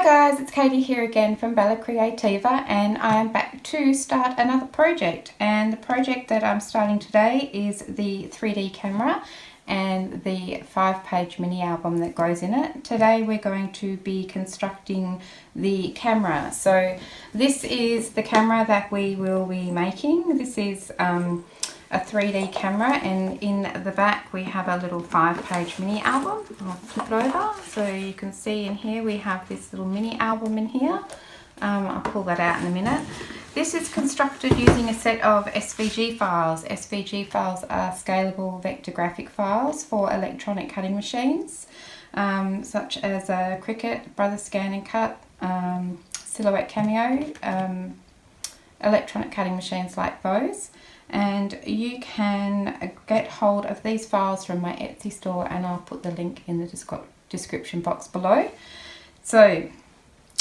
Hi guys, it's Katie here again from Creativa, and I'm back to start another project. And the project that I'm starting today is the 3D camera and the 5-page mini album that goes in it. Today we're going to be constructing the camera. So this is the camera that we will be making. This is a 3D camera, and in the back we have a little 5-page mini album. I'll flip it over so you can see in here we have this little mini album in here. I'll pull that out in a minute. This is constructed using a set of SVG files. SVG files are scalable vector graphic files for electronic cutting machines, such as Cricut, Brother Scan and Cut, Silhouette Cameo, electronic cutting machines like those. And you can get hold of these files from my Etsy store, and I'll put the link in the description box below. So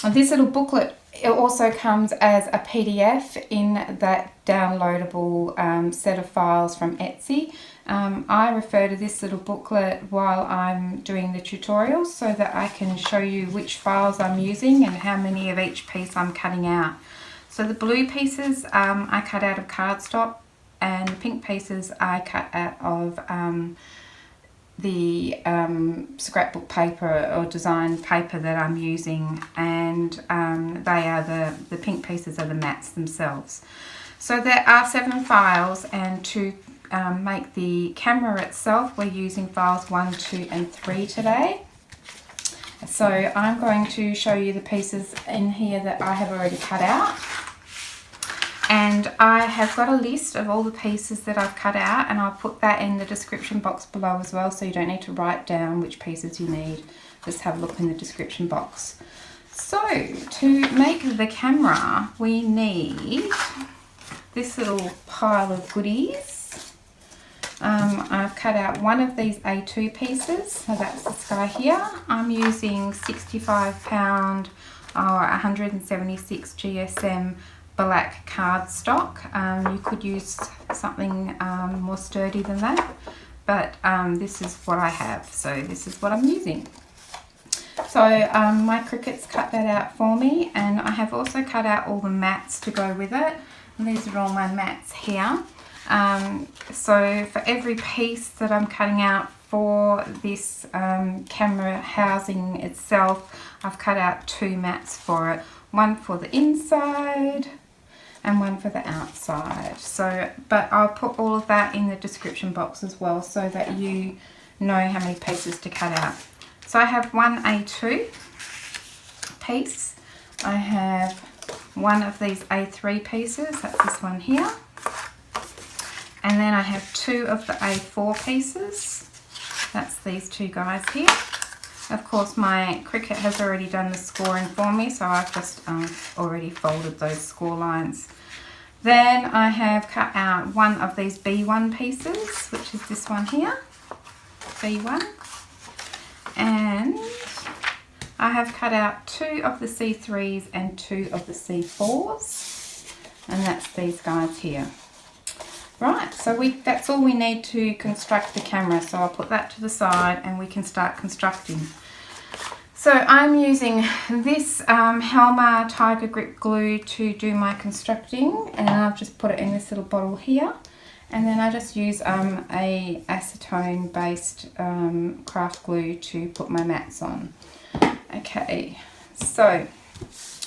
this little booklet, it also comes as a PDF in that downloadable set of files from Etsy. I refer to this little booklet while I'm doing the tutorials so that I can show you which files I'm using and how many of each piece I'm cutting out. So the blue pieces I cut out of cardstock, and the pink pieces I cut out of the scrapbook paper or design paper that I'm using, and they are the pink pieces are the mats themselves. So there are 7 files, and to make the camera itself we're using files 1, 2 and 3 today. So I'm going to show you the pieces in here that I have already cut out. And I have got a list of all the pieces that I've cut out, and I'll put that in the description box below as well, so you don't need to write down which pieces you need. Just have a look in the description box. So to make the camera we need this little pile of goodies. I've cut out one of these A2 pieces, so that's this guy here. I'm using 65 pound or 176 GSM black cardstock. You could use something more sturdy than that, but this is what I have, so this is what I'm using. So my Cricut's cut that out for me, and I have also cut out all the mats to go with it, and these are all my mats here. So for every piece that I'm cutting out for this camera housing itself, I've cut out 2 mats for it, one for the inside and one for the outside. So, but I'll put all of that in the description box as well, so that you know how many pieces to cut out. So I have one A2 piece. I have one of these A3 pieces, that's this one here. And then I have 2 of the A4 pieces. That's these 2 guys here. Of course, my Cricut has already done the scoring for me, so I've just already folded those score lines. Then I have cut out one of these B1 pieces, which is this one here, B1. And I have cut out 2 of the C3s and 2 of the C4s, and that's these guys here. Right, so that's all we need to construct the camera, so I'll put that to the side and we can start constructing. So I'm using this Helmer Tiger Grip glue to do my constructing, and I've just put it in this little bottle here, and then I just use a acetone based craft glue to put my mats on. Okay, so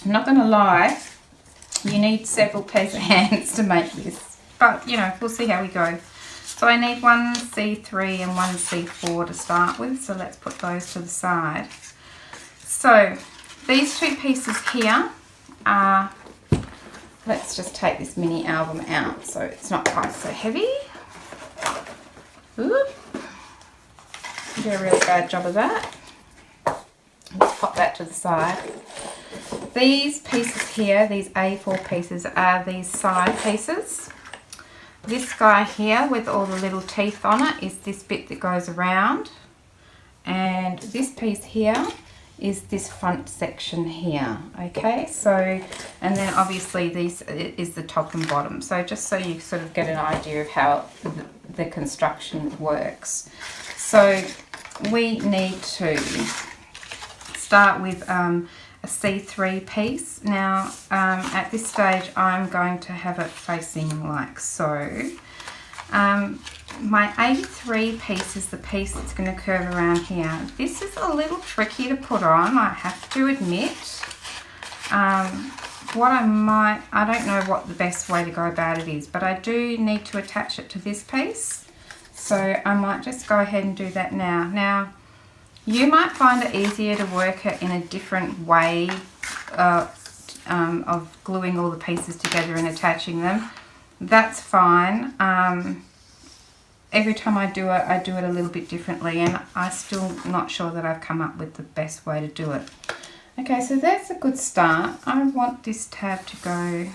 I'm not going to lie, you need several pairs of hands to make this. But, you know, we'll see how we go. So I need one C3 and one C4 to start with. So let's put those to the side. So these 2 pieces here are, let's just take this mini album out so it's not quite so heavy. Ooh. Do a really bad job of that. Let's pop that to the side. These pieces here, these A4 pieces, are these side pieces. This guy here with all the little teeth on it is this bit that goes around, and this piece here is this front section here. Okay, so, and then obviously this is the top and bottom, so just so you sort of get an idea of how the construction works. So we need to start with a a C3 piece. Now at this stage I'm going to have it facing like so. My A3 piece is the piece that's going to curve around here. This is a little tricky to put on, I have to admit. I don't know what the best way to go about it is, but I do need to attach it to this piece. So I might just go ahead and do that now. Now, you might find it easier to work it in a different way of gluing all the pieces together and attaching them. That's fine. Every time I do it a little bit differently, and I'm still not sure that I've come up with the best way to do it. Okay, so that's a good start. I want this tab to go,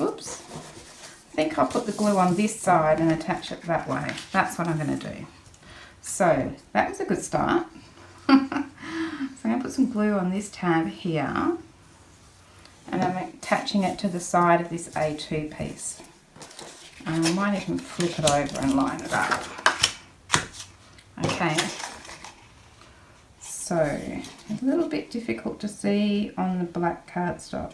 oops, I think I'll put the glue on this side and attach it that way. That's what I'm going to do. So that was a good start. So I'm going to put some glue on this tab here, and I'm attaching it to the side of this A2 piece. I might even flip it over and line it up. Okay. So, a little bit difficult to see on the black cardstock.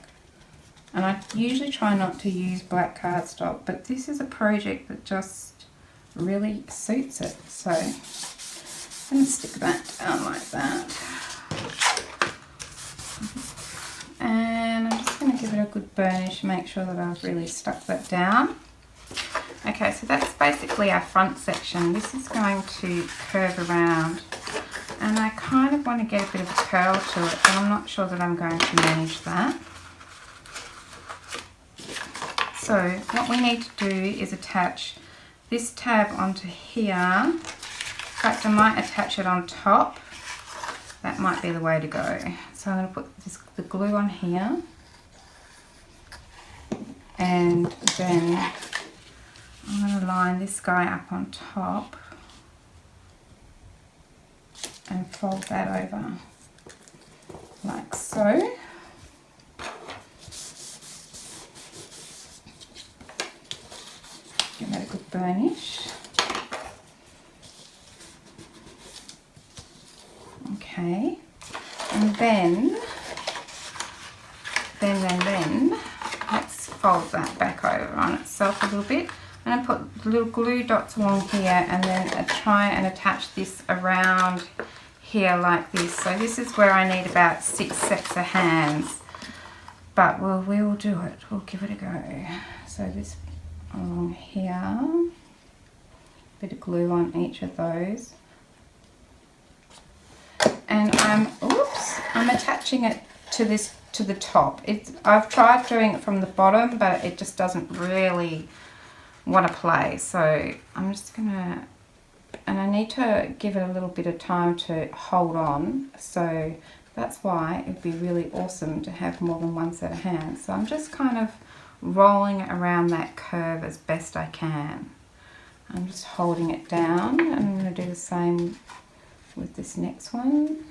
And I usually try not to use black cardstock, but this is a project that just really suits it. So, I'm going to stick that down like that. And I'm just going to give it a good burnish, make sure that I've really stuck that down. Okay, so that's basically our front section. This is going to curve around. And I kind of want to get a bit of a curl to it, but I'm not sure that I'm going to manage that. So what we need to do is attach this tab onto here. In fact, I might attach it on top. That might be the way to go. So I'm going to put the glue on here. And then I'm going to line this guy up on top. And fold that over like so. Give that a good burnish. Okay, and then let's fold that back over on itself a little bit. And I put little glue dots along here, and then try and attach this around here like this. So this is where I need about 6 sets of hands, but we'll do it. We'll give it a go. So this along here, bit of glue on each of those, and I'm attaching it to the top. I've tried doing it from the bottom, but it just doesn't really want to play. So I'm just gonna. And I need to give it a little bit of time to hold on, so that's why it'd be really awesome to have more than one set of hands. So I'm just kind of rolling around that curve as best I can. I'm just holding it down, and I'm going to do the same with this next one.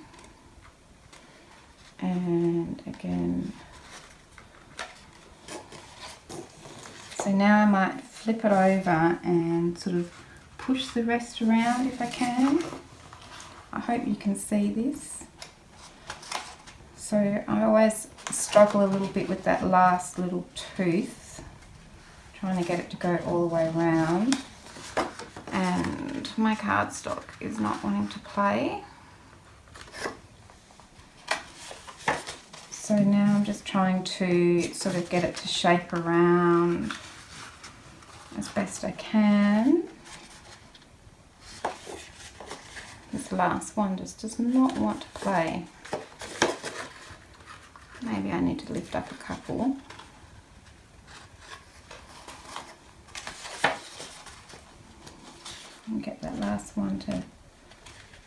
And again. So now I might flip it over and sort of push the rest around if I can. I hope you can see this. So I always struggle a little bit with that last little tooth, trying to get it to go all the way around, and my cardstock is not wanting to play. So now I'm just trying to sort of get it to shape around as best I can. This last one just does not want to play. Maybe I need to lift up a couple. And get that last one to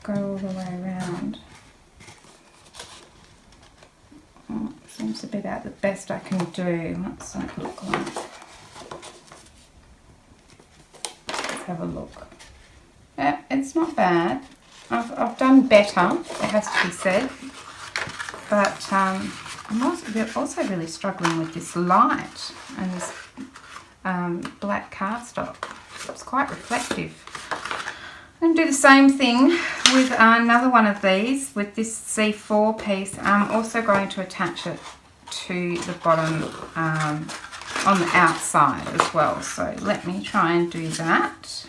go all the way around. Oh, seems to be about the best I can do. What's that look like? Let's have a look. Yeah, it's not bad. I've done better, it has to be said, but I'm also really struggling with this light and this black cardstock. It's quite reflective. I'm going to do the same thing with another one of these, with this C4 piece. I'm also going to attach it to the bottom on the outside as well. So let me try and do that.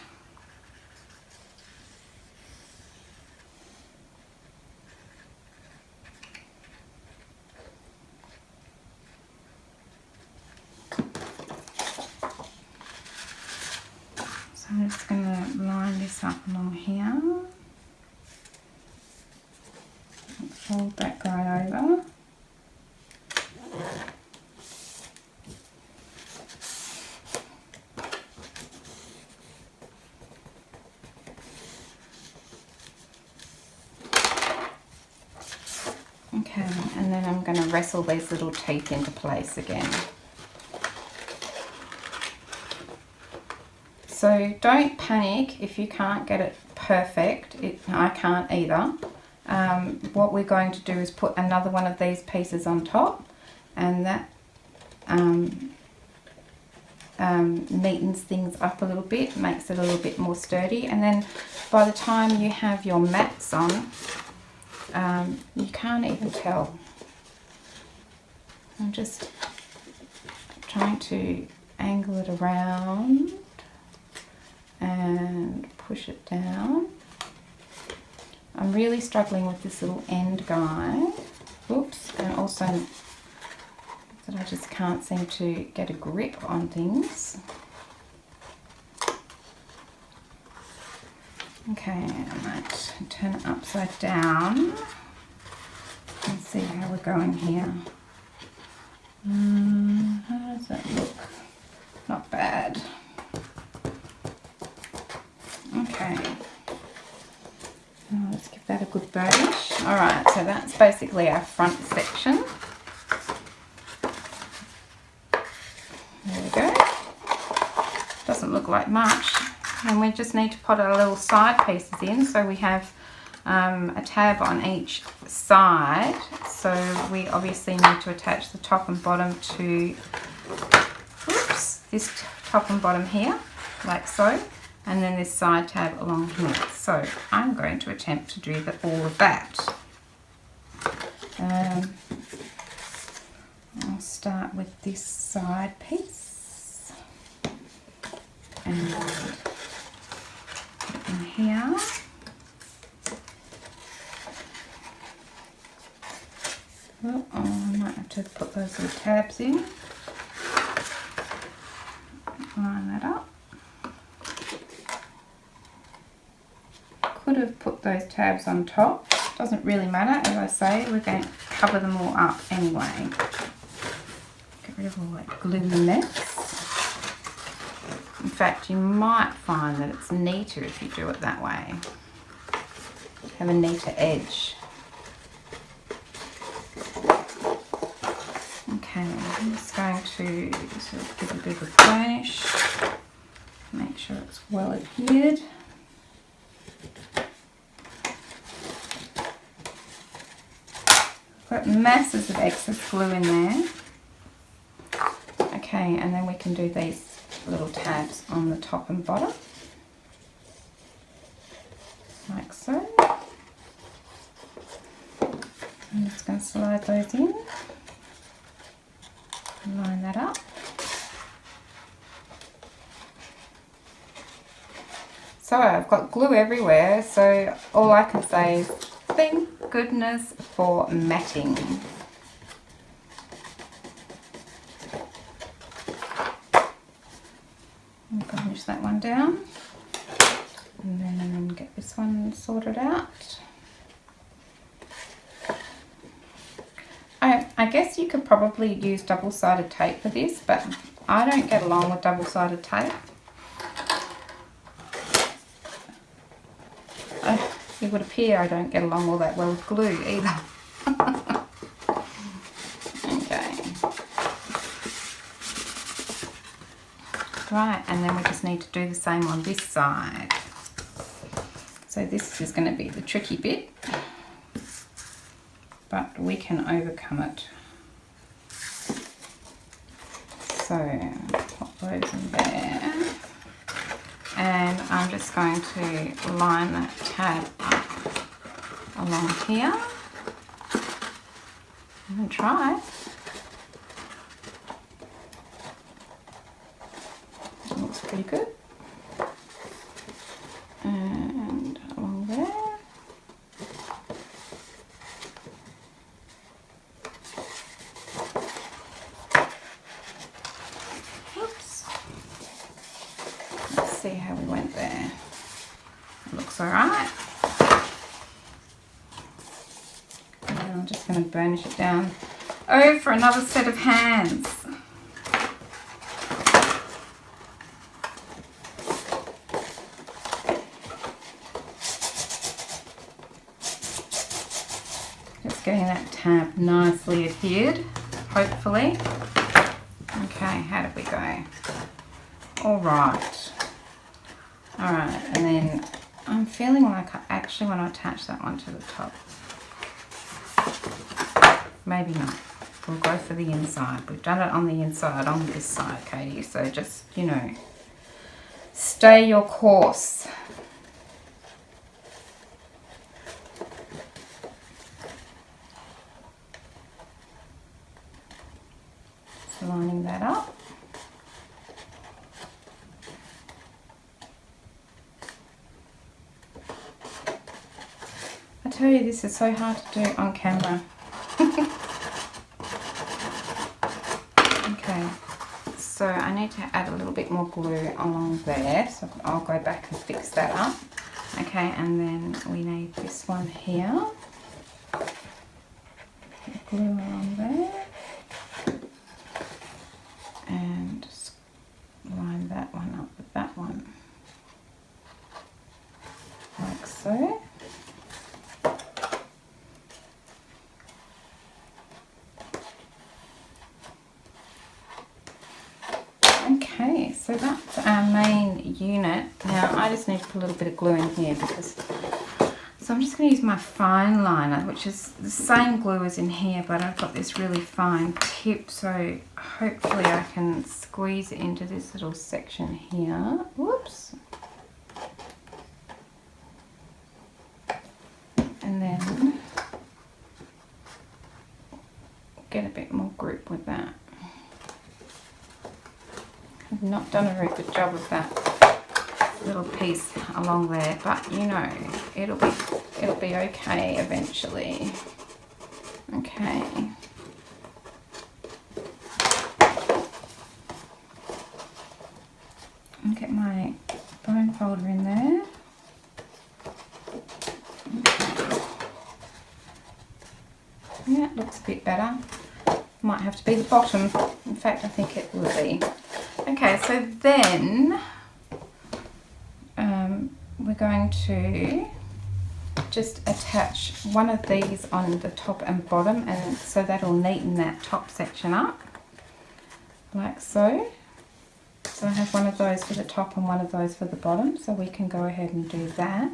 So I'm just going to line this up along here. Fold that guy over. Okay, and then I'm going to wrestle these little teeth into place again. So don't panic if you can't get it perfect. I can't either. What we're going to do is put another one of these pieces on top, and that neatens things up a little bit, makes it a little bit more sturdy, and then by the time you have your mats on, you can't even tell. I'm just trying to angle it around and push it down. I'm really struggling with this little end guy. Oops, and also that I just can't seem to get a grip on things. Okay, I might turn it upside down and see how we're going here. How does that look? Not bad. Okay. Oh, let's give that a good burnish. Alright, so that's basically our front section. There we go. Doesn't look like much. And we just need to put our little side pieces in. So we have a tab on each side. So we obviously need to attach the top and bottom to, oops, this top and bottom here, like so. And then this side tab along here. So I'm going to attempt to do all of that. I'll start with this side piece and put it in here. Oh, I might have to put those little tabs in. Line that up. Could have put those tabs on top. Doesn't really matter, as I say, we're going to cover them all up anyway. Get rid of all that glue mess. In fact, you might find that it's neater if you do it that way. Have a neater edge. Okay, I'm just going to sort of give it a bit of a burnish. Make sure it's well adhered. Got masses of excess glue in there. Okay, and then we can do these little tabs on the top and bottom, like so. I'm just going to slide those in and line that up. So I've got glue everywhere, so all I can say is thank goodness for matting. I'll finish that one down and then get this one sorted out. I guess you could probably use double-sided tape for this, but I don't get along with double-sided tape. It would appear I don't get along all that well with glue either. Okay. Right, and then we just need to do the same on this side. So this is going to be the tricky bit, but we can overcome it. So pop those in there. and I'm just going to line that tab up along here. I'm going to try. It looks pretty good. And along there. Oops. Let's see how we went there. It looks alright. And I'm just going to burnish it down. Oh, for another set of hands. Just getting that tab nicely adhered, hopefully. Okay, how did we go? Alright. Alright, and then I'm feeling like I actually want to attach that one to the top. Maybe not. We'll go for the inside. We've done it on the inside, on this side, Katie. So just, you know, stay your course. Just lining that up. I tell you, this is so hard to do on camera. Okay, so I need to add a little bit more glue along there, so I'll go back and fix that up. Okay, and then we need this one here. Glue along there. And just line that one up with that one. Like so. Okay, so that's our main unit. Now I just need to put a little bit of glue in here because, so I'm just going to use my fine liner, which is the same glue as in here, but I've got this really fine tip, so hopefully I can squeeze it into this little section here. Whoops. And then get a bit more grip with that. I've not done a very good job with that little piece along there, but you know, it'll be okay eventually. Okay. I'll get my bone folder in there. Okay. Yeah, it looks a bit better. Might have to be the bottom. In fact, I think it will be. Okay, so then we're going to just attach one of these on the top and bottom, and so that'll neaten that top section up, like so. So I have one of those for the top and one of those for the bottom, so we can go ahead and do that.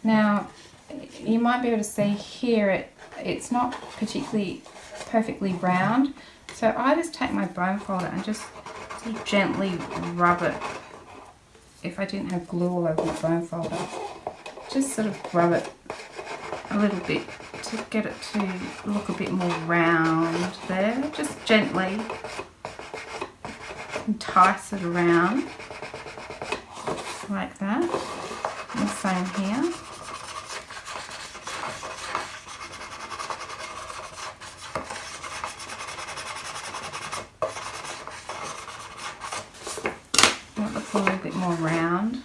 Now, you might be able to see here it's not particularly perfectly round, so I just take my bone folder and just gently rub it. If I didn't have glue all over my bone folder, just sort of rub it a little bit to get it to look a bit more round there. Just gently entice it around like that. And the same here. A little bit more round.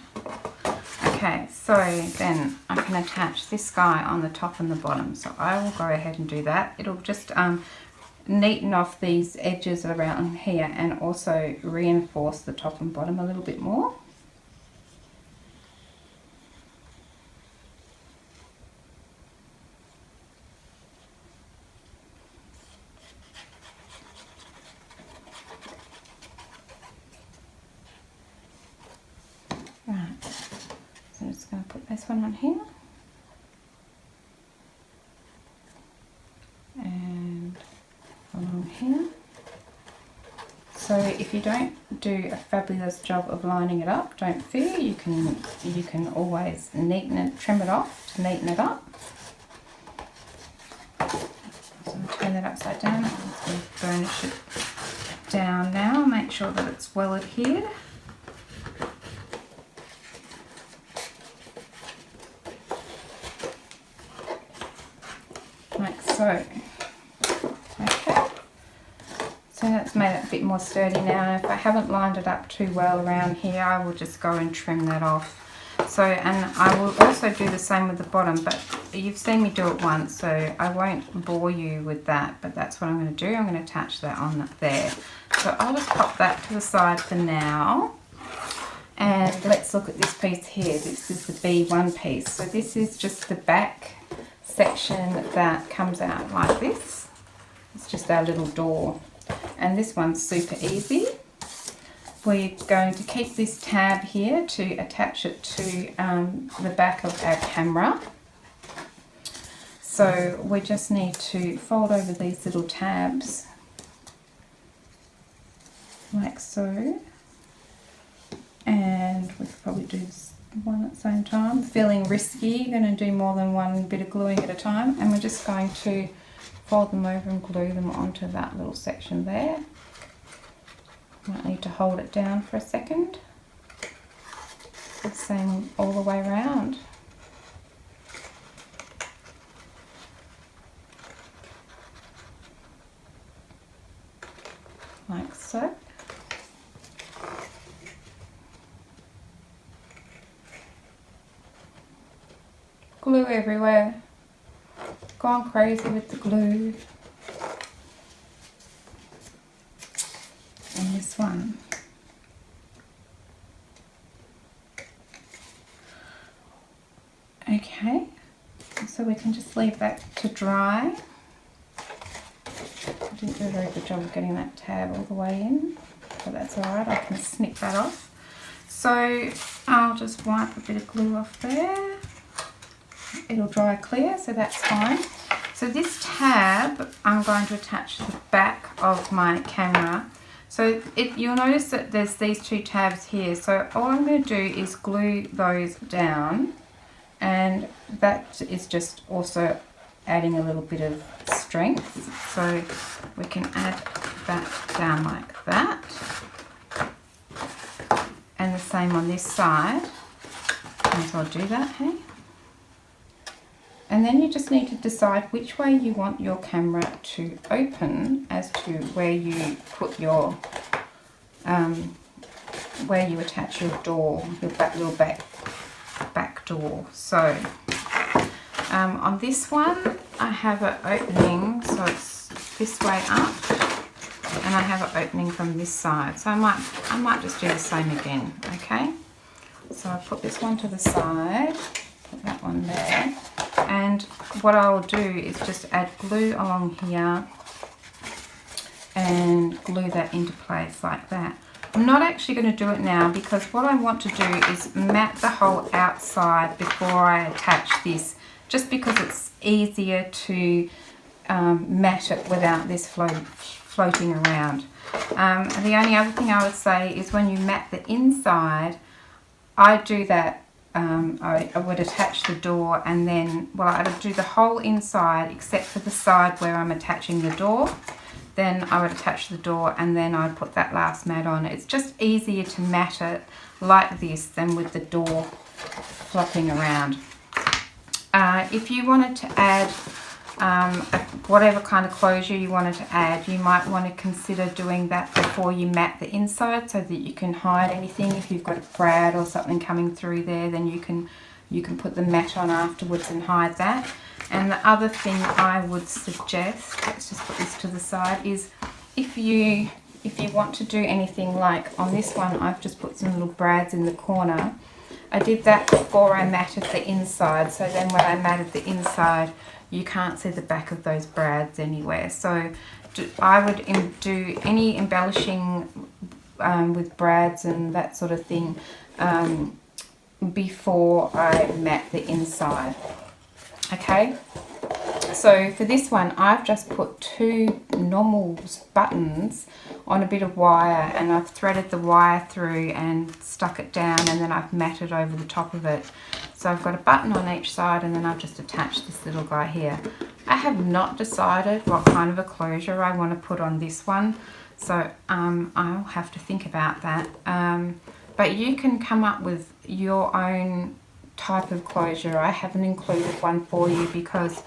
Okay, so then I can attach this guy on the top and the bottom. So I will go ahead and do that. It'll just neaten off these edges around here and also reinforce the top and bottom a little bit more. Right, so I'm just going to put this one on here, and along here. So if you don't do a fabulous job of lining it up, don't fear, you can always neaten it, trim it off to neaten it up. So I'm going to turn that upside down. I'm just going to burnish it down now, make sure that it's well adhered. Like so. Okay. So that's made it a bit more sturdy now. If I haven't lined it up too well around here, I will just go and trim that off. So, and I will also do the same with the bottom, but you've seen me do it once, so I won't bore you with that, but that's what I'm going to do. I'm going to attach that on there. So I'll just pop that to the side for now. And let's look at this piece here. This is the B1 piece. So this is just the back section that comes out like this. It's just our little door. And this one's super easy. We're going to keep this tab here to attach it to the back of our camera. So we just need to fold over these little tabs like so. And we could probably do this one at the same time. Feeling risky, going to do more than one bit of gluing at a time. And we're just going to fold them over and glue them onto that little section there. Might need to hold it down for a second. The same all the way around. Like so. Glue everywhere. Gone crazy with the glue. And this one. Okay, so we can just leave that to dry. I didn't do a very good job of getting that tab all the way in, but that's alright, I can snip that off. So I'll just wipe a bit of glue off there. It'll dry clear, so that's fine. So this tab I'm going to attach to the back of my camera. So you'll notice that there's these two tabs here. So all I'm going to do is glue those down, and that is just also adding a little bit of strength. So we can add that down like that. And the same on this side. Might as well do that, hey? And then you just need to decide which way you want your camera to open as to where you put your, where you attach your door, your back door. So on this one, I have an opening, so it's this way up, and I have an opening from this side. So I might just do the same again, okay? So I'll put this one to the side, put that one there. And what I will do is just add glue along here and glue that into place like that. I'm not actually going to do it now because what I want to do is mat the whole outside before I attach this, just because it's easier to mat it without this floating around. The only other thing I would say is when you mat the inside, I do that. I would attach the door and then, well, I would do the whole inside except for the side where I'm attaching the door. Then I would attach the door and then I'd put that last mat on. It's just easier to mat it like this than with the door flopping around. If you wanted to add whatever kind of closure you wanted to add, you might want to consider doing that before you mat the inside so that you can hide anything. If you've got a brad or something coming through there, then you can put the mat on afterwards and hide that. And the other thing I would suggest, let's just put this to the side, is if you want to do anything like on this one, I've just put some little brads in the corner. I did that before I matted the inside, so then when I matted the inside, you can't see the back of those brads anywhere. So I would do any embellishing with brads and that sort of thing before I mat the inside. Okay, So for this one, I've just put 2 normal buttons on a bit of wire, and I've threaded the wire through and stuck it down, and then I've matted over the top of it. So I've got a button on each side, and then I've just attached this little guy here. I have not decided what kind of a closure I want to put on this one, so I'll have to think about that. But you can come up with your own type of closure. I haven't included one for you because,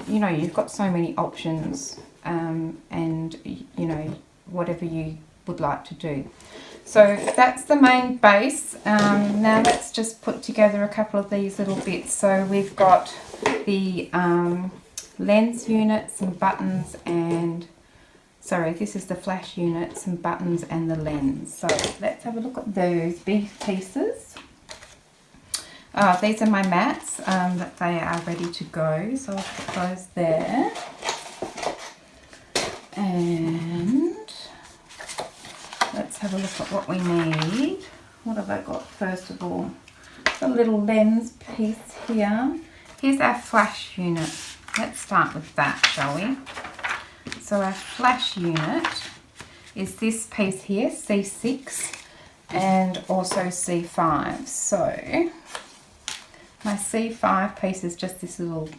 you know, you've got so many options, and, you know, whatever you would like to do. So that's the main base. Now let's just put together a couple of these little bits. So we've got the lens unit, some buttons, and sorry, this is the flash unit, some buttons and the lens. So let's have a look at those big pieces. These are my mats, that they are ready to go. So I'll put those there. And let's have a look at what we need. What have I got first of all? The little lens piece here. Here's our flash unit. Let's start with that, shall we? So our flash unit is this piece here, C6, and also C5. So my C5 piece is just this little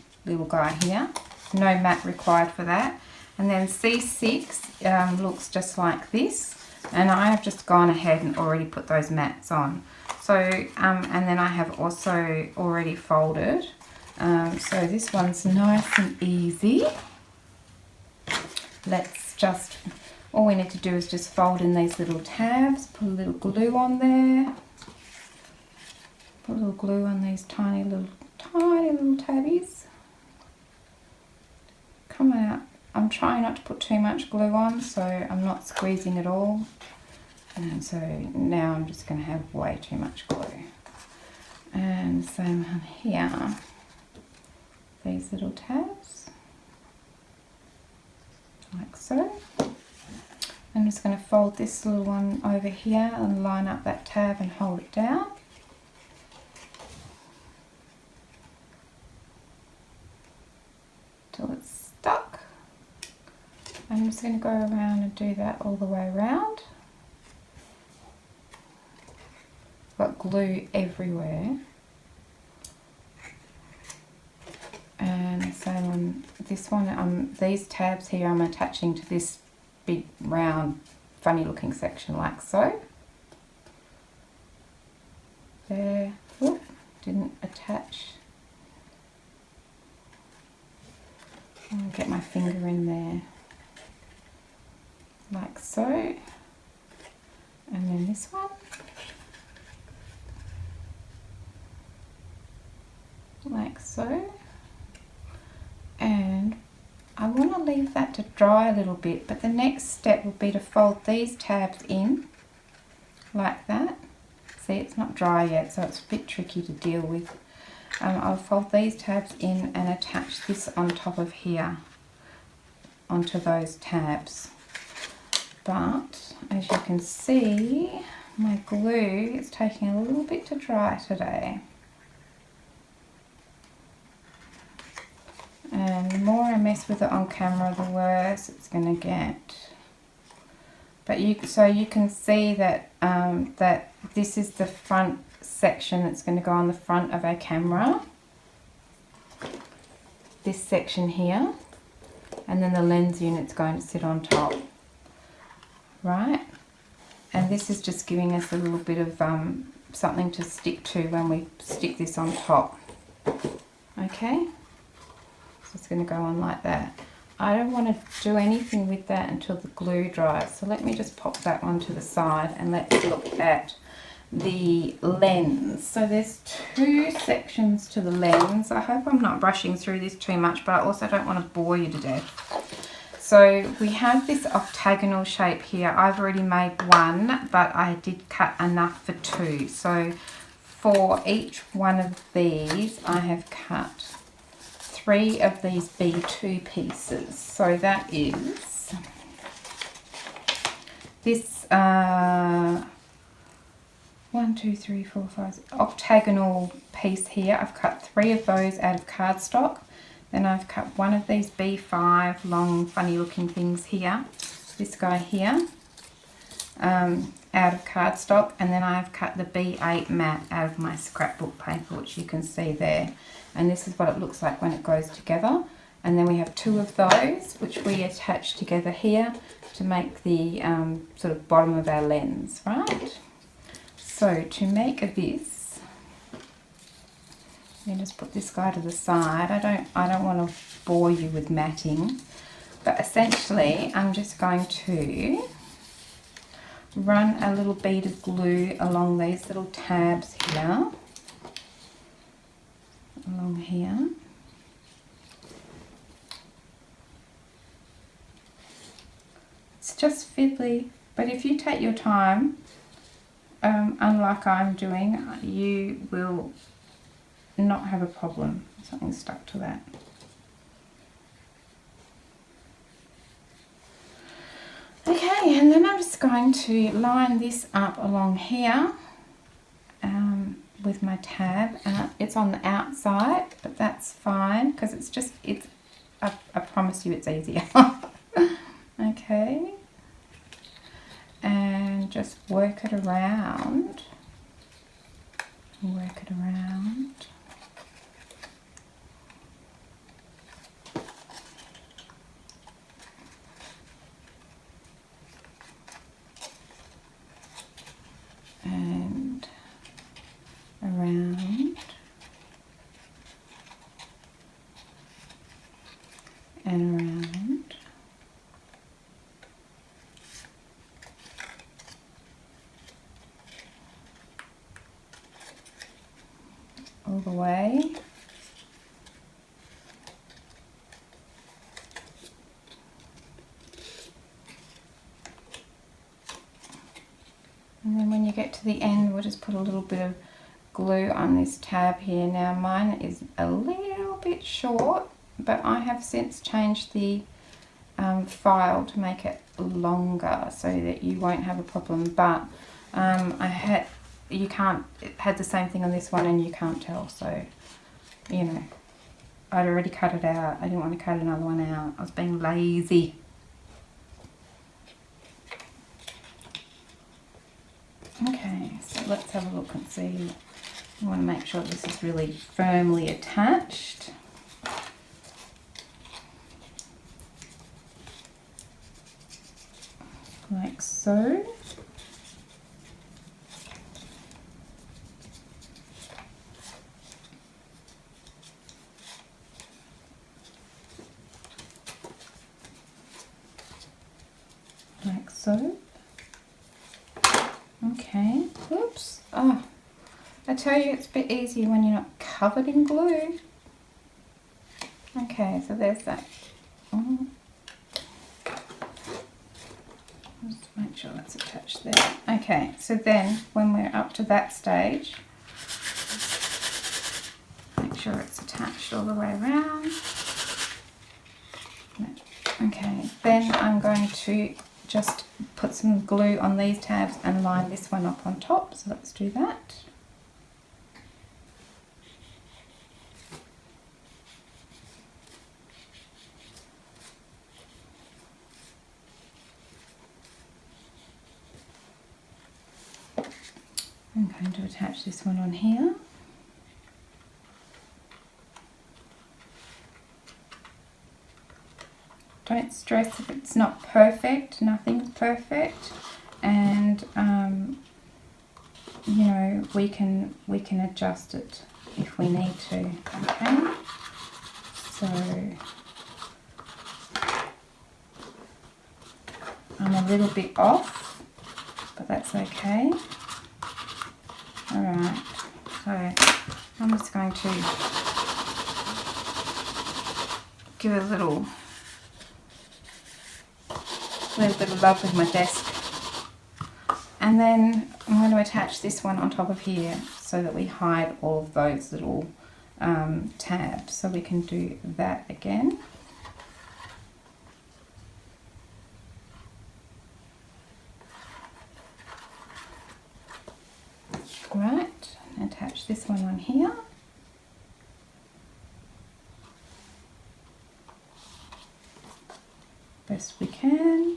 guy here. No mat required for that. And then C6 looks just like this. And I have just gone ahead and already put those mats on. So, and then I have also already folded. So this one's nice and easy. Let's just, all we need to do is just fold in these little tabs, put a little glue on there. Put a little glue on these tiny little tabbies. Come out. I'm trying not to put too much glue on, so I'm not squeezing it all. And so now I'm just going to have way too much glue. And same on here. These little tabs. Like so. I'm just going to fold this little one over here and line up that tab and hold it down. Till it's stuck. I'm just going to go around and do that all the way around. Got glue everywhere. And same on this one. These tabs here I'm attaching to this big round funny looking section like so. There. Oop, didn't attach. I'll get my finger in there. Like so. And then this one. Like so. And I want to leave that to dry a little bit, but the next step will be to fold these tabs in like that. See, it's not dry yet, so it's a bit tricky to deal with. I'll fold these tabs in and attach this on top of here onto those tabs. But as you can see, my glue is taking a little bit to dry today. And the more I mess with it on camera, the worse it's going to get. But so you can see that that this is the front section that's going to go on the front of our camera. This section here, and then the lens unit's going to sit on top, right? And this is just giving us a little bit of something to stick to when we stick this on top. Okay. It's going to go on like that. I don't want to do anything with that until the glue dries. So let me just pop that one to the side and let's look at the lens. So there's 2 sections to the lens. I hope I'm not brushing through this too much, but I also don't want to bore you to death. So we have this octagonal shape here. I've already made one, but I did cut enough for 2. So for each one of these, I have cut 3 of these B2 pieces. So that is this 1, 2, 3, 4, 5 octagonal piece here. I've cut 3 of those out of cardstock. Then I've cut one of these B5 long funny looking things here, this guy here, out of cardstock, and then I've cut the B8 matte out of my scrapbook paper, which you can see there. And this is what it looks like when it goes together. And then we have two of those, which we attach together here to make the sort of bottom of our lens, right? So to make this, let me just put this guy to the side. I don't want to bore you with matting, but essentially I'm just going to run a little bead of glue along these little tabs here, along here. It's just fiddly, but if you take your time, unlike I'm doing, you will not have a problem. Something stuck to that. Okay, and then I'm just going to line this up along here with my tab. It's on the outside, but that's fine because I promise you it's easier. Okay, and just work it around. Work it around. And around and around. All the way. And then when you get to the end, we'll just put a little bit of glue on this tab here. Now mine is a little bit short, but I have since changed the file to make it longer so that you won't have a problem. But it had the same thing on this one and you can't tell, so you know, I'd already cut it out. I didn't want to cut another one out. I was being lazy. Okay, so let's have a look and see. I want to make sure this is really firmly attached. Like so. Like so. Okay, oops. Oh, I tell you it's a bit easier when you're not covered in glue. Okay, so there's that. Just make sure that's attached there. Okay, so then when we're up to that stage, make sure it's attached all the way around. Okay, then I'm going to just put some glue on these tabs and line this one up on top. So let's do that. I'm going to attach this one on here. Don't stress if it's not perfect, nothing's perfect, and you know, we can adjust it if we need to. Okay, so I'm a little bit off, but that's okay. Alright, so I'm just going to give it a little bit of love with my desk, and then I'm going to attach this one on top of here so that we hide all of those little tabs. So we can do that again. Right, attach this one on here. best we can.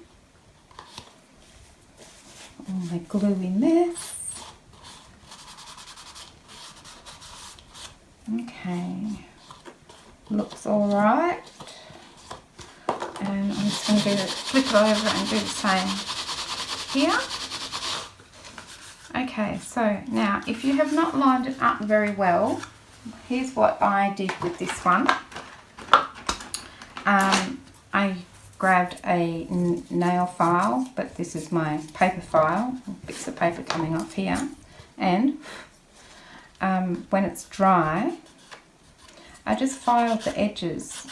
All my gluey mess. Okay, looks all right. And I'm just going to flip it over and do the same here. Okay, so now if you have not lined it up very well, here's what I did with this one. I grabbed a nail file, but this is my paper file, bits of paper coming off here, and when it's dry, I just filed the edges.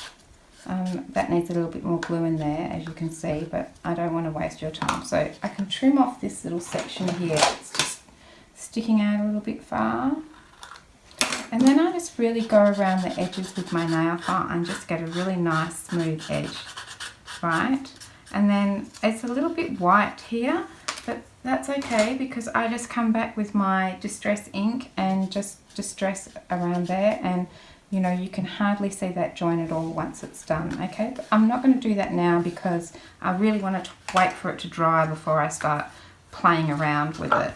That needs a little bit more glue in there, as you can see, but I don't want to waste your time. So I can trim off this little section here. It's just sticking out a little bit far. And then I just really go around the edges with my nail file and just get a really nice smooth edge, right? And then it's a little bit white here, but that's okay because I just come back with my distress ink and just distress around there, and you know, you can hardly see that join at all once it's done, okay? But I'm not going to do that now because I really want to wait for it to dry before I start playing around with it.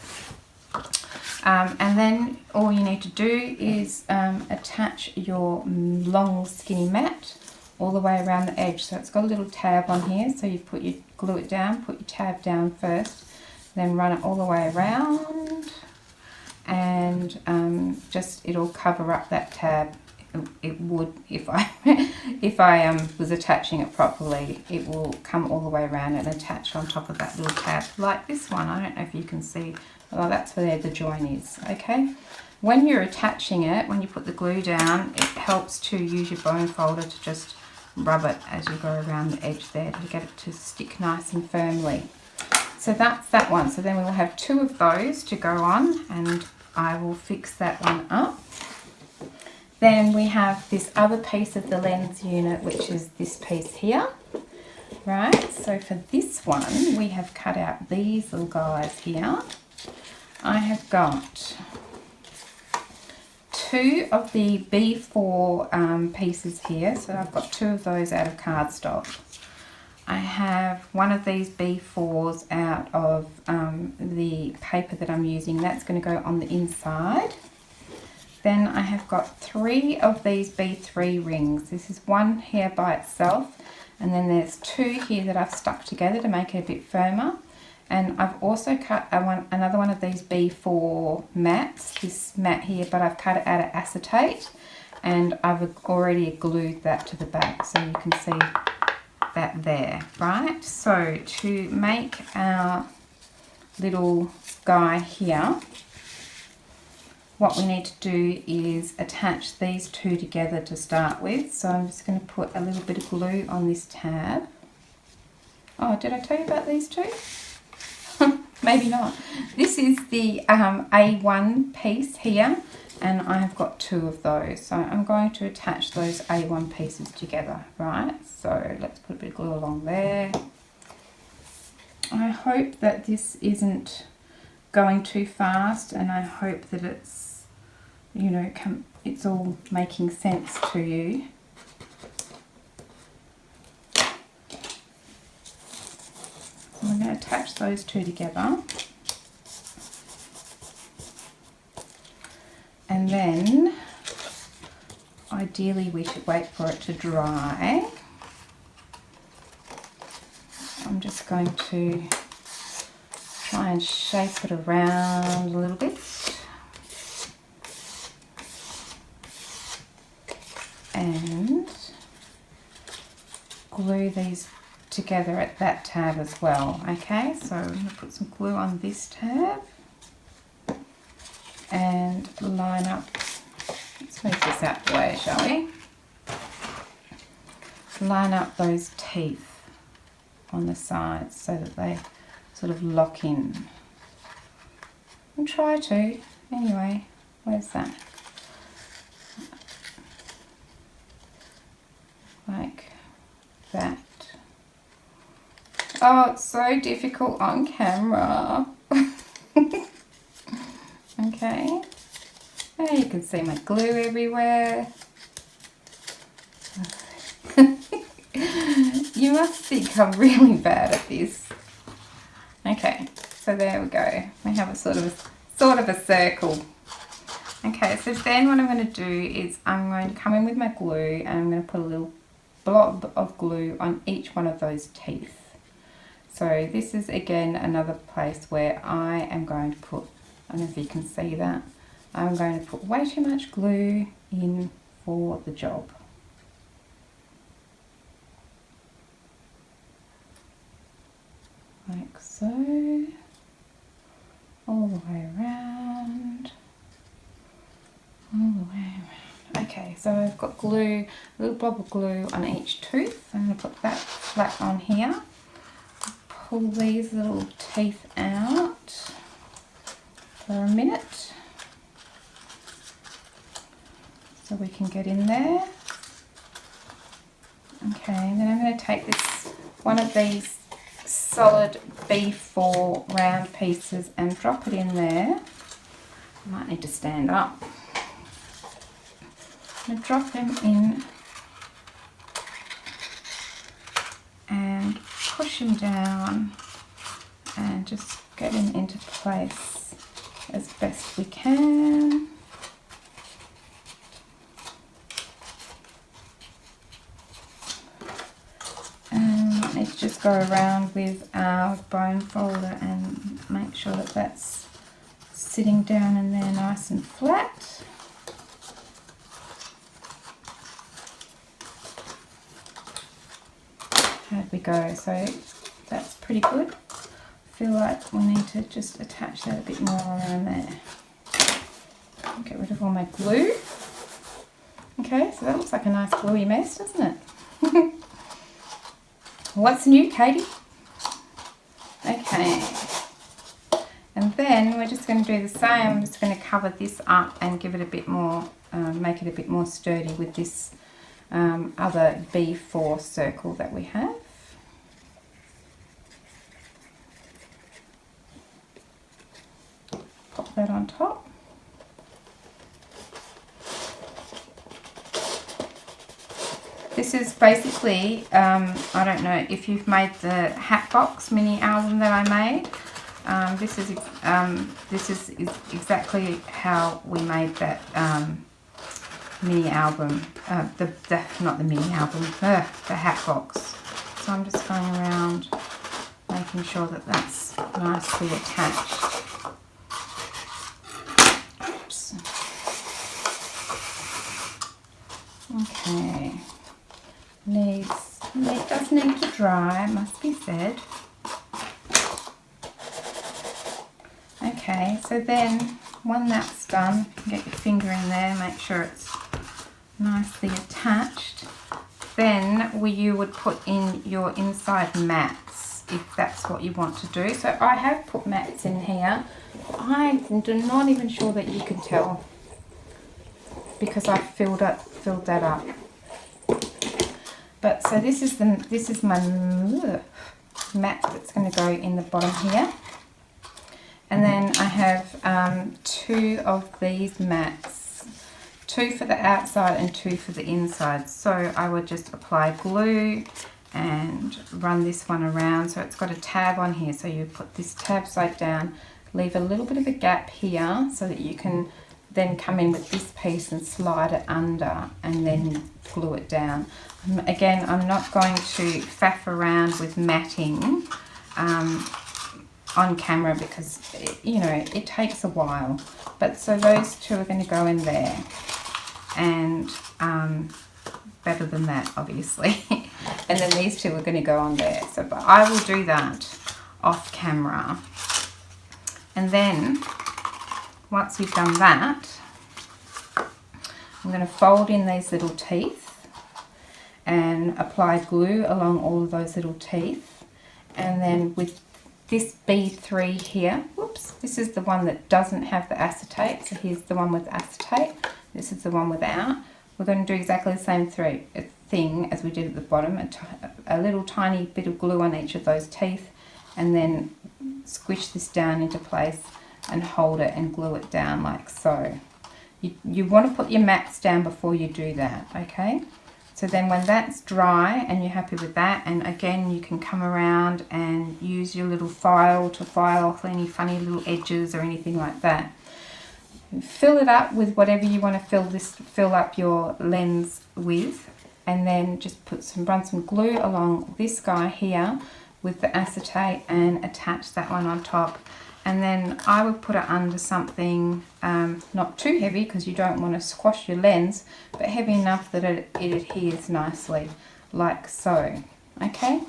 And then all you need to do is attach your long skinny mat all the way around the edge. So it's got a little tab on here, so you glue it down, put your tab down first, then run it all the way around, and it'll cover up that tab. It would, if I was attaching it properly, it will come all the way around and attach on top of that little tab, like this one. I don't know if you can see. Well, that's where the join is, okay? When you're attaching it, when you put the glue down, it helps to use your bone folder to just rub it as you go around the edge there to get it to stick nice and firmly. So that's that one. So then we'll have 2 of those to go on, and I will fix that one up. Then we have this other piece of the lens unit, which is this piece here, right? So for this one, we have cut out these little guys here. I have got 2 of the B4 pieces here, so I've got 2 of those out of cardstock. I have one of these B4s out of the paper that I'm using. That's going to go on the inside. Then I have got 3 of these B3 rings. This is one here by itself, and then there's 2 here that I've stuck together to make it a bit firmer. And I've also cut another one of these B4 mats, this mat here, but I've cut it out of acetate, and I've already glued that to the back, so you can see that there, right? So to make our little guy here, what we need to do is attach these 2 together to start with. So I'm just going to put a little bit of glue on this tab. Oh, did I tell you about these 2? Maybe not. This is the A1 piece here, and I have got 2 of those. So I'm going to attach those A1 pieces together, right? So let's put a bit of glue along there. I hope that this isn't going too fast, and I hope that it's, you know, it's all making sense to you. I'm going to attach those 2 together, and then ideally we should wait for it to dry. I'm just going to try and shape it around a little bit, and glue these together at that tab as well. Okay, so I'm going to put some glue on this tab and line up. Let's move this out the way, shall we? Line up those teeth on the sides so that they sort of lock in. And try to. Anyway, where's that? Like that. Oh, it's so difficult on camera. Okay. There you can see my glue everywhere. You You must think I'm really bad at this. Okay, so there we go. We have a sort of a circle. Okay, so then what I'm going to do is I'm going to come in with my glue and I'm going to put a little blob of glue on each one of those teeth. So this is again another place where I am going to put, I don't know if you can see that, I'm going to put way too much glue in for the job. Like so, all the way around, all the way around. Okay, so I've got glue, a little blob of glue on each tooth. I'm going to put that flat on here. Pull these little teeth out for a minute so we can get in there. Okay, and then I'm going to take this, one of these solid B4 round pieces and drop it in there. I might need to stand up. I'm going to drop them in and push him down and just get him into place as best we can. And I need to just go around with our bone folder and make sure that that's sitting down in there nice and flat. There we go, so that's pretty good. I feel like we need to just attach that a bit more around there. Get rid of all my glue. Okay, so that looks like a nice gluey mess, doesn't it? What's new, Katie? Okay, and then we're just going to do the same. I'm just going to cover this up and give it a bit more, make it a bit more sturdy with this other B4 circle that we have. Pop that on top. This is basically, I don't know if you've made the hat box mini album that I made. This is exactly how we made that mini album, not the mini album, the hat box. So I'm just going around making sure that that's nicely attached. Oops. Okay, it does need to dry, must be said. Okay, so then when that's done, get your finger in there, make sure it's nicely attached. Then you would put in your inside mats if that's what you want to do. So I have put mats in here. I'm not even sure that you can tell because I filled that up. But so this is my mat that's going to go in the bottom here. And then I have 2 of these mats, 2 for the outside and 2 for the inside. So I would just apply glue and run this one around. So it's got a tab on here. So you put this tab side down, leave a little bit of a gap here so that you can then come in with this piece and slide it under and then glue it down. Again, I'm not going to faff around with matting on camera because it takes a while. But so those 2 are going to go in there, and better than that obviously. And then these 2 are going to go on there. So but I will do that off camera. And then once you've done that, I'm going to fold in these little teeth and apply glue along all of those little teeth. And then with this B3 here, whoops, this is the one that doesn't have the acetate. So here's the one with acetate. This is the one without. We're going to do exactly the same thing as we did at the bottom. A little tiny bit of glue on each of those teeth, and then squish this down into place and hold it and glue it down like so. You want to put your mats down before you do that, okay? So then when that's dry and you're happy with that, and again you can come around and use your little file to file off any funny little edges or anything like that. Fill it up with whatever you want to fill up your lens with, and then just run some glue along this guy here with the acetate and attach that one on top. And then I would put it under something not too heavy, because you don't want to squash your lens, but heavy enough that it adheres nicely, like so. Okay,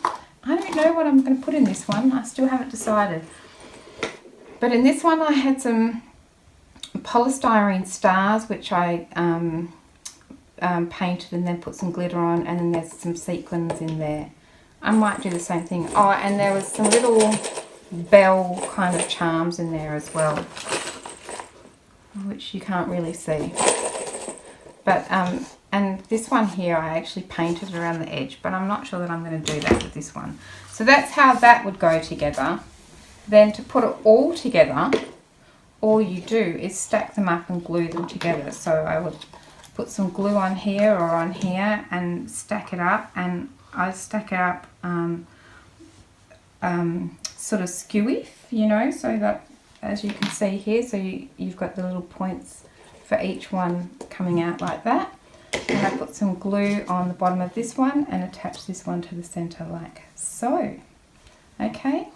I don't know what I'm going to put in this one. I still haven't decided. But in this one I had some polystyrene stars, which I painted and then put some glitter on, and then there's some sequins in there. I might do the same thing. Oh, and there was some little bell kind of charms in there as well, which you can't really see. But and this one here I actually painted around the edge, but I'm not sure that I'm going to do that with this one. So that's how that would go together. Then to put it all together, all you do is stack them up and glue them together. So I would put some glue on here or on here and stack it up, and I stack it up sort of skewy, you know, so that, as you can see here, so you've got the little points for each one coming out like that. And I put some glue on the bottom of this one and attach this one to the center like so. Okay,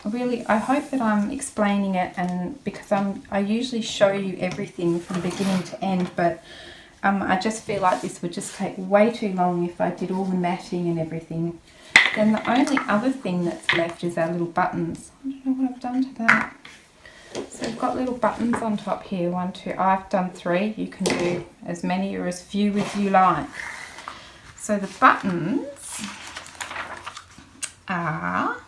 really, I hope that I'm explaining it, and because I usually show you everything from beginning to end, but I just feel like this would just take way too long if I did all the matting and everything. Then the only other thing that's left is our little buttons. I don't know what I've done to that. So we've got little buttons on top here. 1, 2, I've done 3. You can do as many or as few as you like. So the buttons are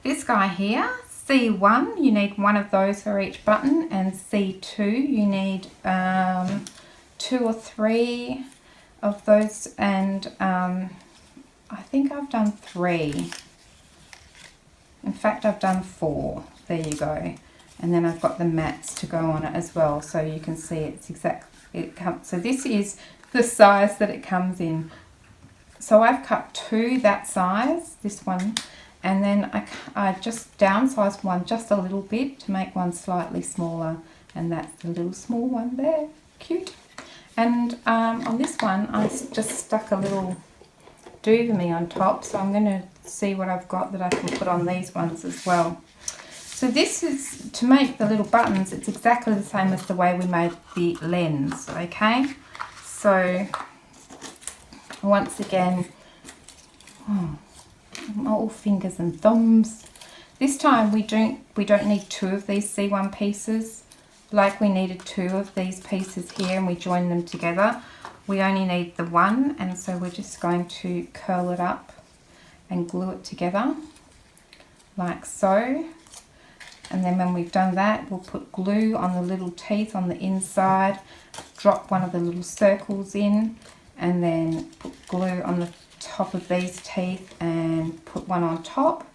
this guy here, C1, you need 1 of those for each button, and C2, you need 2 or 3 of those, and I think I've done 3. In fact, I've done 4. There you go. And then I've got the mats to go on it as well, so you can see it's so this is the size that it comes in. So I've cut 2 that size, this one, and then I just downsized one just a little bit to make one slightly smaller, and that's the little small one there. Cute. And on this one I just stuck a little doobie on top, so I'm going to see what I've got that I can put on these ones as well. So this is to make the little buttons. It's exactly the same as the way we made the lens. Okay, so once again, all fingers and thumbs. This time we don't need 2 of these C1 pieces like we needed 2 of these pieces here, and we joined them together. We only need the 1, and so we're just going to curl it up and glue it together like so. And then when we've done that, we'll put glue on the little teeth on the inside, drop one of the little circles in, and then put glue on the top of these teeth and put one on top.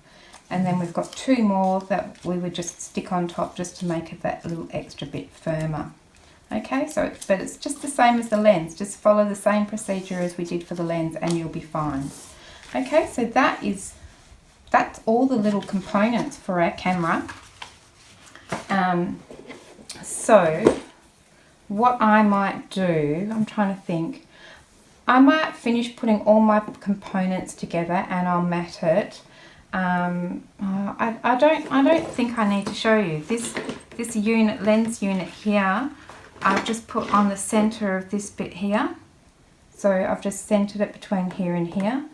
And then we've got 2 more that we would just stick on top just to make it that little extra bit firmer. Okay, so but it's just the same as the lens. Just follow the same procedure as we did for the lens and you'll be fine. Okay, so that's all the little components for our camera. So what I might do, I'm trying to think, I might finish putting all my components together and I'll mat it. I don't think I need to show you this lens unit here. I've just put on the center of this bit here, so I've just centered it between here and here,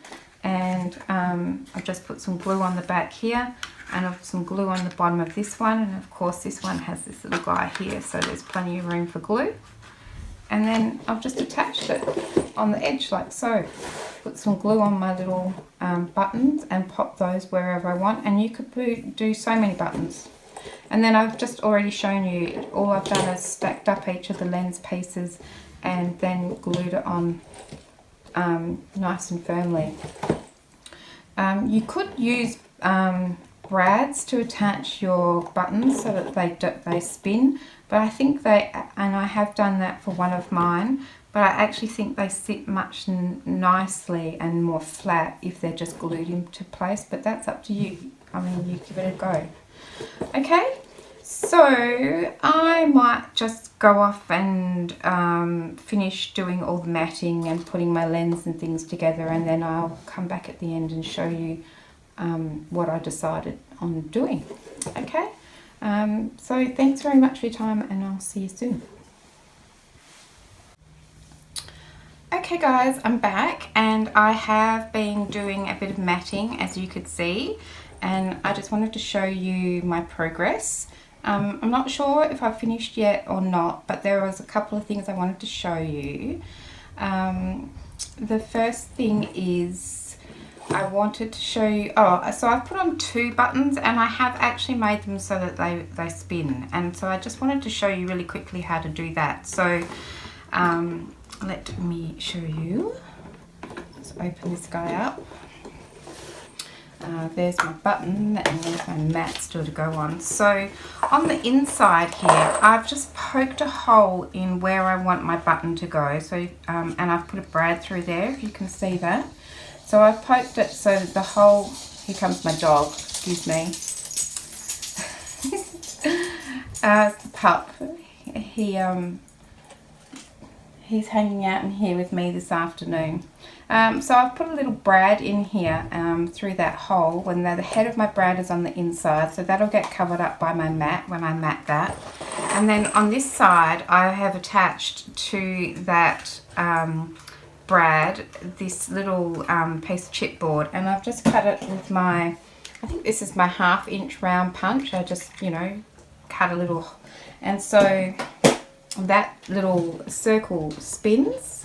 and I've just put some glue on the back here, and I've some glue on the bottom of this one, and of course this one has this little guy here, so there's plenty of room for glue. And then I've just attached it on the edge like so. Put some glue on my little buttons and pop those wherever I want, and you could do so many buttons. And then I've just already shown you, all I've done is stacked up each of the lens pieces and then glued it on nice and firmly. You could use brads to attach your buttons so that they spin, but I think and I have done that for one of mine, but I actually think they sit much nicely and more flat if they're just glued into place, but that's up to you. I mean, you give it a go. Okay, so I might just go off and finish doing all the matting and putting my lens and things together, and then I'll come back at the end and show you what I decided on doing. Okay, so thanks very much for your time, and I'll see you soon. Okay guys, I'm back, and I have been doing a bit of matting, as you could see, and I just wanted to show you my progress. I'm not sure if I've finished yet or not, but there was a couple of things I wanted to show you. The first thing is I wanted to show you, so I've put on 2 buttons, and I have actually made them so that they spin, and so I just wanted to show you really quickly how to do that. So let me show you. Let's open this guy up. There's my button, and there's my mat still to go on. So on the inside here, I've just poked a hole in where I want my button to go. So and I've put a brad through there, if you can see that. So I've poked it so that the hole, here comes my dog, excuse me. The pup, he's hanging out in here with me this afternoon. So I've put a little brad in here through that hole when the head of my brad is on the inside, so that'll get covered up by my mat when I mat that. And then on this side I have attached to that brad this little piece of chipboard, and I've just cut it with my, I think this is my 1/2 inch round punch. I just, you know, cut a little, and so that little circle spins.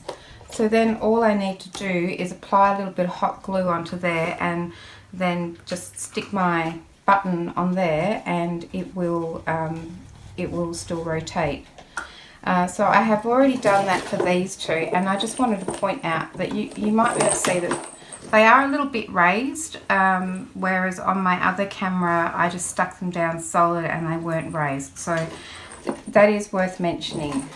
So then all I need to do is apply a little bit of hot glue onto there, and then just stick my button on there, and it will still rotate. So I have already done that for these 2, and I just wanted to point out that you might be able to see that they are a little bit raised, whereas on my other camera I just stuck them down solid and they weren't raised. So that is worth mentioning.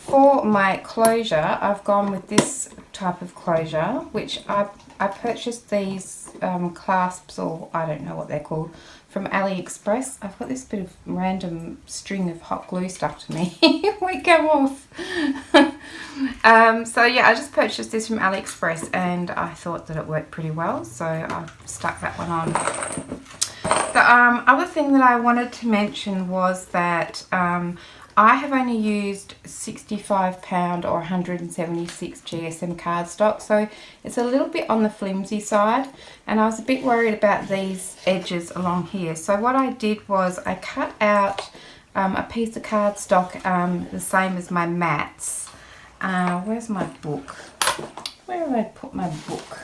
For my closure, I've gone with this type of closure, which I purchased these clasps, or I don't know what they're called, from AliExpress. I've got this bit of random string of hot glue stuck to me. It won't come off. So yeah, I just purchased this from AliExpress, and I thought that it worked pretty well, so I stuck that one on. The other thing that I wanted to mention was that I have only used 65 pound or 176 GSM cardstock, so it's a little bit on the flimsy side, and I was a bit worried about these edges along here. So what I did was I cut out a piece of cardstock the same as my mats. Where's my book? Where have I put my book?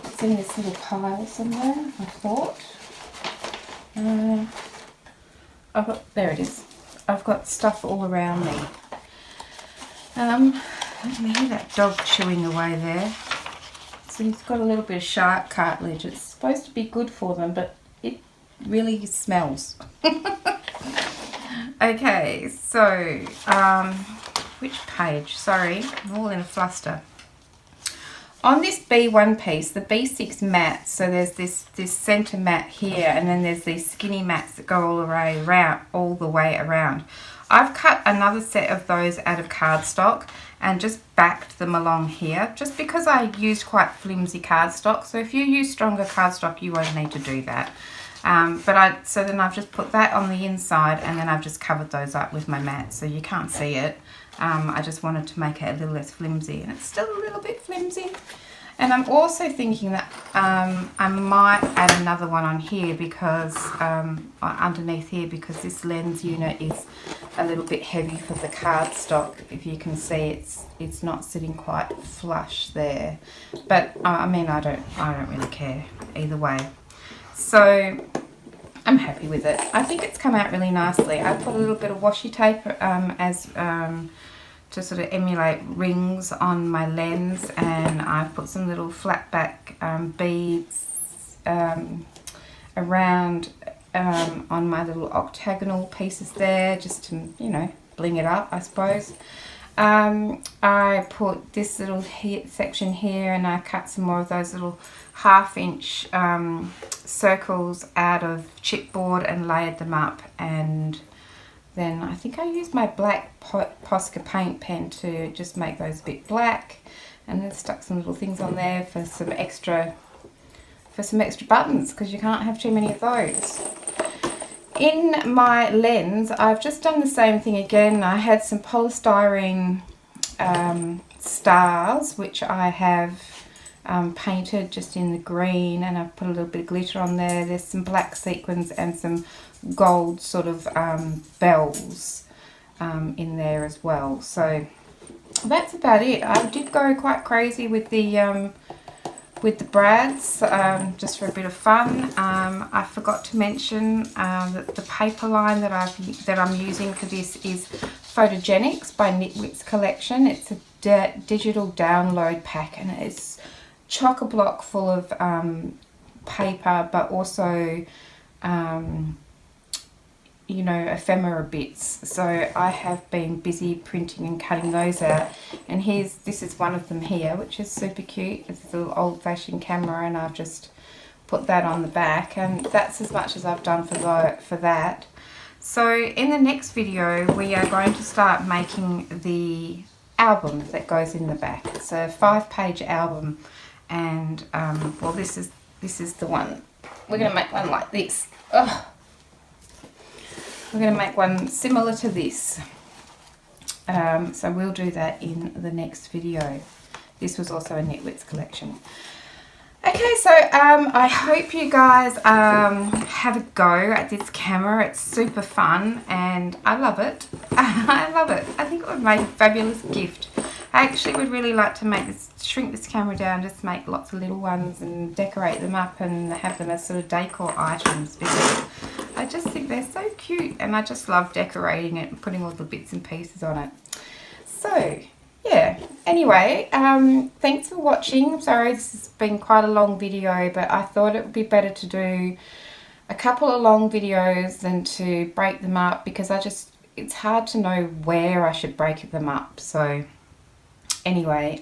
It's in this little pile somewhere, I thought. There it is. I've got stuff all around me. I can hear that dog chewing away there. So he's got a little bit of shark cartilage. It's supposed to be good for them, but it really smells. Okay, so which page? Sorry, I'm all in a fluster. On this B1 piece, the B6 mats, so there's this center mat here, and then there's these skinny mats that go all the way around. I've cut another set of those out of cardstock and just backed them along here, just because I used quite flimsy cardstock. So if you use stronger cardstock, you won't need to do that. So then I've just put that on the inside, and then I've just covered those up with my mat, so you can't see it. I just wanted to make it a little less flimsy, and it's still a little bit flimsy. And I'm also thinking that I might add another one on here, because underneath here, because this lens unit is a little bit heavy for the cardstock. If you can see, it's not sitting quite flush there, but I mean, I don't really care either way. So I'm happy with it. I think it's come out really nicely. I put a little bit of washi tape to sort of emulate rings on my lens, and I've put some little flat back beads around on my little octagonal pieces there, just to, you know, bling it up, I suppose. I put this little section here, and I cut some more of those little 1/2 inch circles out of chipboard and layered them up, and then I think I used my black Posca paint pen to just make those a bit black, and then stuck some little things on there for some extra buttons, because you can't have too many of those. In my lens, I've just done the same thing again. I had some polystyrene stars, which I have painted just in the green, and I've put a little bit of glitter on there. There's some black sequins and some gold sort of bells in there as well. So that's about it. I did go quite crazy with the brads, just for a bit of fun. I forgot to mention that the paper line that I'm using for this is Photogenics by Knitwits Collection. It's a digital download pack, and it's chock-a-block full of paper, but also you know, ephemera bits. So I have been busy printing and cutting those out, and this is one of them here, which is super cute. It's a little old-fashioned camera, and I've just put that on the back, and that's as much as I've done for that. So in the next video, we are going to start making the album that goes in the back. It's a 5-page album, and well, this is the one. We're going to make one like this. Ugh. We're going to make one similar to this. So we'll do that in the next video. This was also a Knitwits collection. Okay, so I hope you guys have a go at this camera. It's super fun, and I love it. I love it. I think it would make a fabulous gift. I actually would really like to shrink this camera down, just make lots of little ones and decorate them up and have them as sort of decor items, because I just think they're so cute, and I just love decorating it and putting all the bits and pieces on it. So yeah, anyway, thanks for watching. I'm sorry this has been quite a long video, but I thought it would be better to do a couple of long videos than to break them up, because it's hard to know where I should break them up. So anyway,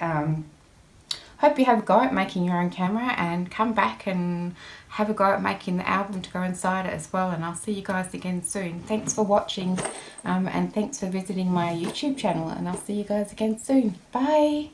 hope you have a go at making your own camera, and come back and have a go at making the album to go inside it as well. And I'll see you guys again soon. Thanks for watching, and thanks for visiting my YouTube channel, and I'll see you guys again soon. Bye!